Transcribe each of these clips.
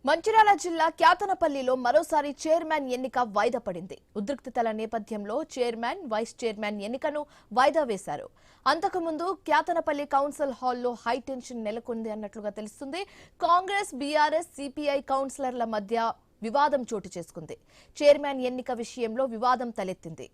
మంచిర్యాల జిల్లా క్యాతనపల్లిలో మరోసారి చైర్మన్ ఎన్నిక వాయిదా పడింది. ఉద్రిక్తతల నేపథ్యంలో చైర్మన్, వైస్ చైర్మన్ ఎన్నికను వాయిదా వేశారు. అంతకుముందు క్యాతనపల్లి కౌన్సిల్ హాల్లో హైటెన్షన్ నెలకొంది అన్నట్లుగా తెలుస్తుంది. కాంగ్రెస్, బీఆర్ఎస్, సిపిఐ కౌన్సిలర్ల మధ్య వివాదం చోటు చేసుకుంది. చైర్మన్ ఎన్నిక విషయంలో వివాదం తలెత్తింది.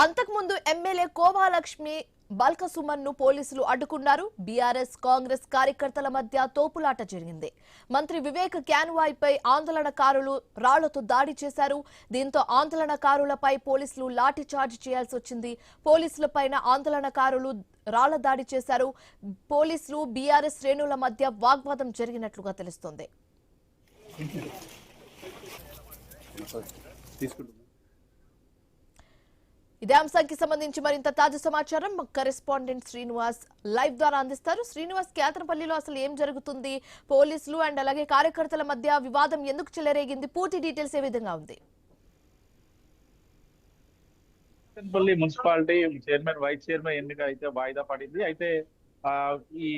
అంతకుముందు ఎమ్మెల్యే కోవాలక్ష్మి బాల్కసుమన్ ను పోలీసులు అడ్డుకున్నారు. బీఆర్ఎస్, కాంగ్రెస్ కార్యకర్తల మధ్య తోపులాట జరిగింది. మంత్రి వివేక్ క్యాన్వాయ్పై ఆందోళనకారులు రాళ్లతో దాడి చేశారు. దీంతో ఆందోళనకారులపై పోలీసులు లాఠీ చార్జ్ చేయాల్సి వచ్చింది. పోలీసులపైన ఆందోళనకారులు రాళ్ల దాడి చేశారు. పోలీసులు, బీఆర్ఎస్ శ్రేణుల మధ్య వాగ్వాదం జరిగినట్లుగా తెలుస్తోంది. ఇదే అంశానికి సంబంధించి మరింత తాజా సమాచారం మా కరెస్పాండెంట్ శ్రీనివాస్ లైవ్ ద్వారా అందిస్తారు. శ్రీనివాస్, క్యాతనపల్లిలో అసలు ఏం జరుగుతుంది? పోలీసులు అండ్ అలాగే కార్యకర్తల మధ్య వివాదం ఎందుకు చెలరేగింది? పూర్తి డీటెయిల్స్ ఏ విధంగా ఉంది? Kyathanapalli municipality chairman, vice chairman ఎన్నిక అయితే వాయిదా పడింది. అయితే ఈ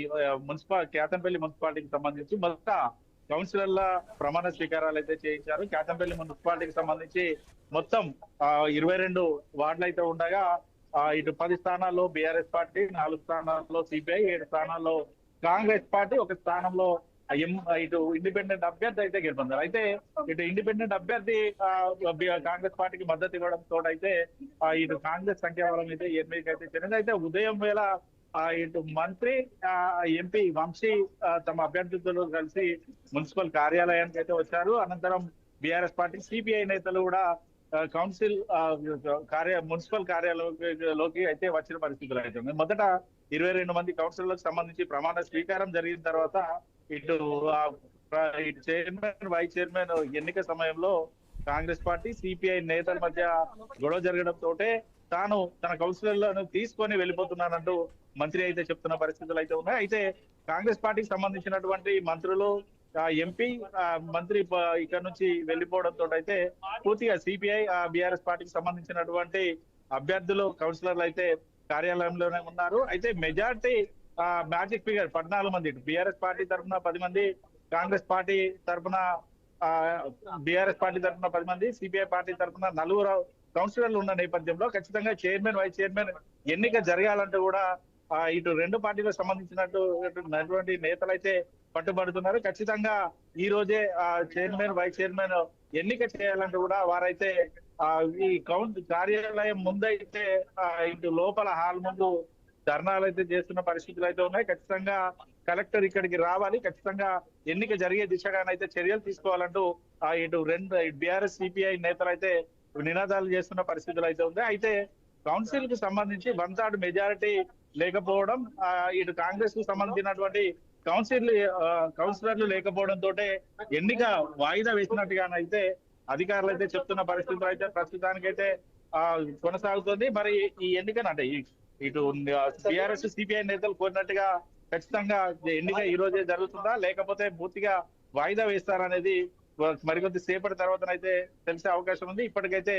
క్యాతనపల్లి మున్సిపాలిటీకి సంబంధించి మొదట కౌన్సిలర్ల ప్రమాణ స్వీకారాలు అయితే చేయించారు. క్యాతనపల్లి మున్సిపాలిటీకి సంబంధించి మొత్తం 22 వార్డులు అయితే ఉండగా ఇటు 10 స్థానాల్లో బీఆర్ఎస్ పార్టీ, 4 స్థానాల్లో సిపిఐ, 7 స్థానాల్లో కాంగ్రెస్ పార్టీ, 1 స్థానంలో ఇటు ఇండిపెండెంట్ అభ్యర్థి అయితే గెలుపొందారు. అయితే ఇటు ఇండిపెండెంట్ అభ్యర్థి కాంగ్రెస్ పార్టీకి మద్దతు ఇవ్వడంతో అయితే ఇటు కాంగ్రెస్ సంఖ్యాబలం అయితే 8కి అయితే చెందింది. అయితే ఉదయం వేళ ఇటు మంత్రి, ఎంపీ వంశీ తమ అభ్యర్థులతో కలిసి మున్సిపల్ కార్యాలయానికి అయితే వచ్చారు. అనంతరం బీఆర్ఎస్ పార్టీ, సిపిఐ నేతలు కూడా కౌన్సిల్ మున్సిపల్ కార్యాలయంలోకి అయితే వచ్చిన పరిస్థితులు అయితే ఉన్నాయి. మొదట 22 మంది కౌన్సిలర్లకు సంబంధించి ప్రమాణ స్వీకారం జరిగిన తర్వాత ఇటు చైర్మన్, వైస్ చైర్మన్ ఎన్నిక సమయంలో కాంగ్రెస్ పార్టీ, సిపిఐ నేతల మధ్య గొడవ జరగడంతో తాను తన కౌన్సిలర్లను తీసుకొని వెళ్ళిపోతున్నానంటూ మంత్రి అయితే చెప్తున్న పరిస్థితులు అయితే ఉన్నాయి. అయితే కాంగ్రెస్ పార్టీకి సంబంధించినటువంటి మంత్రులు, ఎంపీ, మంత్రి ఇక్కడ నుంచి వెళ్ళిపోవడంతో అయితే పూర్తిగా సిపిఐ, బీఆర్ఎస్ పార్టీకి సంబంధించినటువంటి అభ్యర్థులు, కౌన్సిలర్లు అయితే కార్యాలయంలోనే ఉన్నారు. అయితే మెజార్టీ మ్యాజిక్ ఫిగర్ 14 మంది, బీఆర్ఎస్ పార్టీ తరఫున 10 మంది, కాంగ్రెస్ పార్టీ తరఫున బీఆర్ఎస్ పార్టీ తరఫున 10 మంది, సిపిఐ పార్టీ తరఫున 4 కౌన్సిలర్లు ఉన్న నేపథ్యంలో ఖచ్చితంగా చైర్మన్, వైస్ చైర్మన్ ఎన్నిక జరగాలంటూ కూడా ఇటు 2 పార్టీలకు సంబంధించినటువంటి నేతలు అయితే పట్టుబడుతున్నారు. ఖచ్చితంగా ఈ రోజే చైర్మన్, వైస్ చైర్మన్ ఎన్నిక చేయాలంటూ కూడా వారైతే ఈ కార్యాలయం ముందైతే ఇటు లోపల హాల్ ముందు ధర్నాలు అయితే చేస్తున్న పరిస్థితులు అయితే ఉన్నాయి. ఖచ్చితంగా కలెక్టర్ ఇక్కడికి రావాలి, ఖచ్చితంగా ఎన్నిక జరిగే దిశగానైతే చర్యలు తీసుకోవాలంటూ ఇటు బీఆర్ఎస్, సిపిఐ నేతలు అయితే నినాదాలు చేస్తున్న పరిస్థితులు అయితే ఉంది. అయితే కౌన్సిల్ కు సంబంధించి 1/3 మెజారిటీ లేకపోవడం, ఇటు కాంగ్రెస్ కు సంబంధించినటువంటి కౌన్సిలర్లు లేకపోవడంతో ఎన్నిక వాయిదా వేసినట్టుగానైతే అధికారులు అయితే చెప్తున్న పరిస్థితులు అయితే ప్రస్తుతానికైతే కొనసాగుతుంది. మరి ఈ ఎన్నికను అంటే ఇటు బీఆర్ఎస్, సిపిఐ నేతలు కోరినట్టుగా ఖచ్చితంగా ఎన్నిక ఈ రోజే జరుగుతుందా, లేకపోతే పూర్తిగా వాయిదా వేస్తారనేది మరికొద్ది సేపటి తర్వాతనైతే తెలిసే అవకాశం ఉంది. ఇప్పటికైతే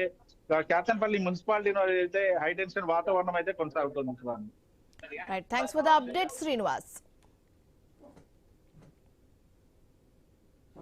క్యాతనపల్లి మున్సిపాలిటీలో అయితే హైటెన్షన్ వాతావరణం అయితే కొనసాగుతుంది. Thanks for the update Srinivas.